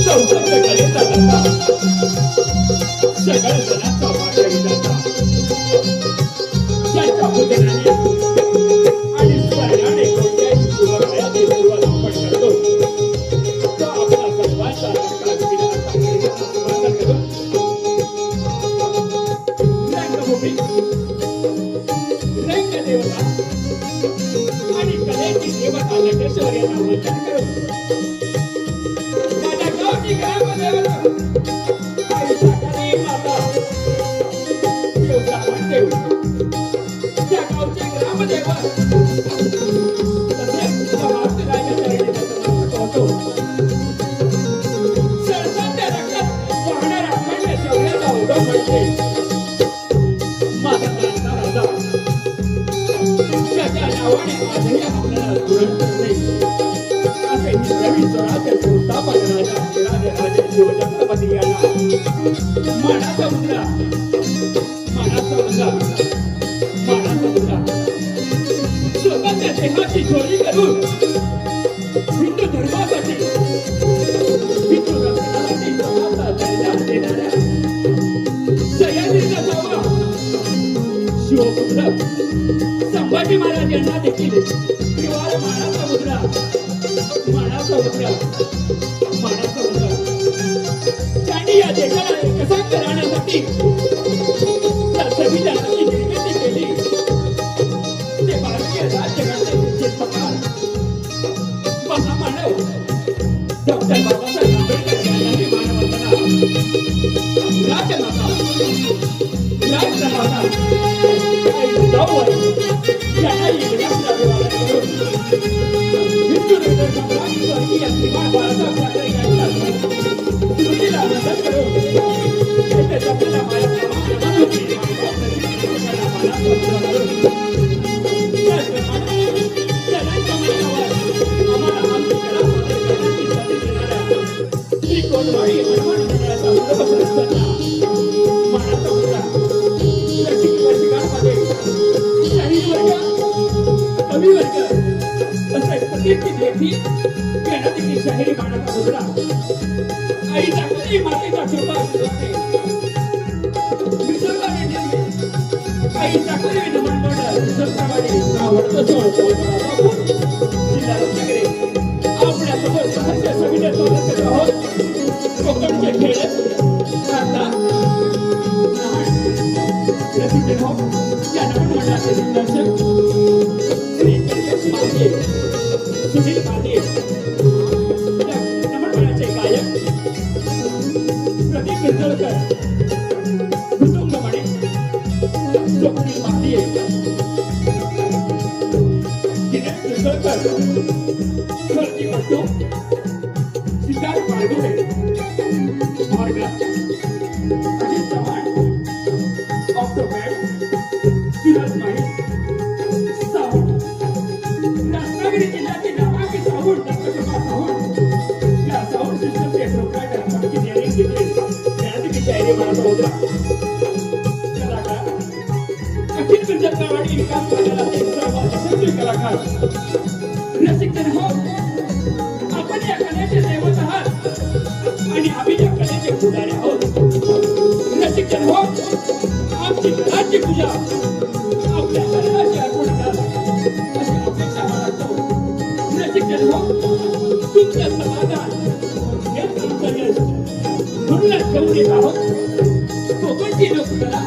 चौकट कलेचा लता सगळ्या जणांचा वाटही जाता त्याच्या पूजनाने आणि स्मरणाने कोणत्याही पूर्वकाळाची सुरुवात आपण करतो तो आपला सर्वांचा रंगभूमी रंगदेवता आणि कलेची देवता नटेश्वर यांना वंदन करू माझ्या गावची ग्रामदेवता आई साखरे माता देवता म्हणदेव त्या गावचे ग्रामदेव तसेच महाराष्ट्राच्या चरणी नतमस्तक होतो सरसाच्या रक्तात वाहणारा अखंड शौर्याचा उगम म्हणजे माझा प्रांता राजा त्याच्या नावाने आजही आपल्याला स्मरण करते असे हिंदवी स्वराज्य संस्थापक राजा राजे शिवछत्रपती यांना मानाचा मुद्रा स्वतःच्या देहाची चोरी करून हिंदू धर्मासाठी हिंदू रक्षणासाठी स्वतःचा बलिदान देणाऱ्या सह्याद्रीचा जावा शिवपुत्र संभाजी महाराज यांना देखील त्रिवार मानाचा मुद्रा त्यांनी या देशाला एकसंध राहण्यासाठी संविधानाची निर्मिती केली ते भारतीय राज्यघटनेचे शिल्पकार महामानव डॉक्टर बाबासाहेब आंबेडकर यांनी मानवंदना राजमाता राष्ट्रमाता जिजाऊबाई यांना इंग्रजांना अभिवादन करून हिंदू हृदय सम्राट स्वर्गीय श्रीमान बाळासाहेब ठाकरे यांच्या स्मृतीला वंदन करून येथे जपलेल्या माया प्रमाणामध्ये शहरी मानाचा मुद्रा आईचा कधी मातेचा कृपा निसर्गाने दिली आईचा कधी नमन मंडळ निसर्गावाडी आवडतो जिल्हा रत्नागिरी आपल्यासमोर सहर्ष सविनय स्वागत करत आहोत कोकणचे खेळ आता प्रसिद्ध हो या नमन मंडळाचे दिग्दर्शक श्री कल्पेश माते सुनील माते किंजळकर कुटुंब म्हणे स्वप्नील माहिये दिनेश किंजळकर स्वर्गी म्हणतो सिद्धार्थ बाळगुडे मार्ग अजित चव्हाण ऑक्टोपॅड सुरज माळी साहू रत्नागिरी जिल्ह्यातील नामांकित साहू दत्तप्रभा साहू या साहू सिस्टमचे प्रोप्रायटर इंजिनिअरिंग डिग्री शायरी मानाचा मुद्रा कलाकार अखिल गुजरातवाडी विकास मंडळाचे सर्व यशस्वी कलाकार रसिकजन हो आपण या कलेचे दैवत आहात आणि आम्ही या कलेचे पुजारी आहोत रसिकजन हो आमची घराची पूजा आपल्या चरणाशी अर्पण करा अशी अपेक्षा बाळगतो रसिकजन हो तुमचं समाधान हेच आमचं यश म्हणूनच घेऊन येत आहोत कोकणची लोककला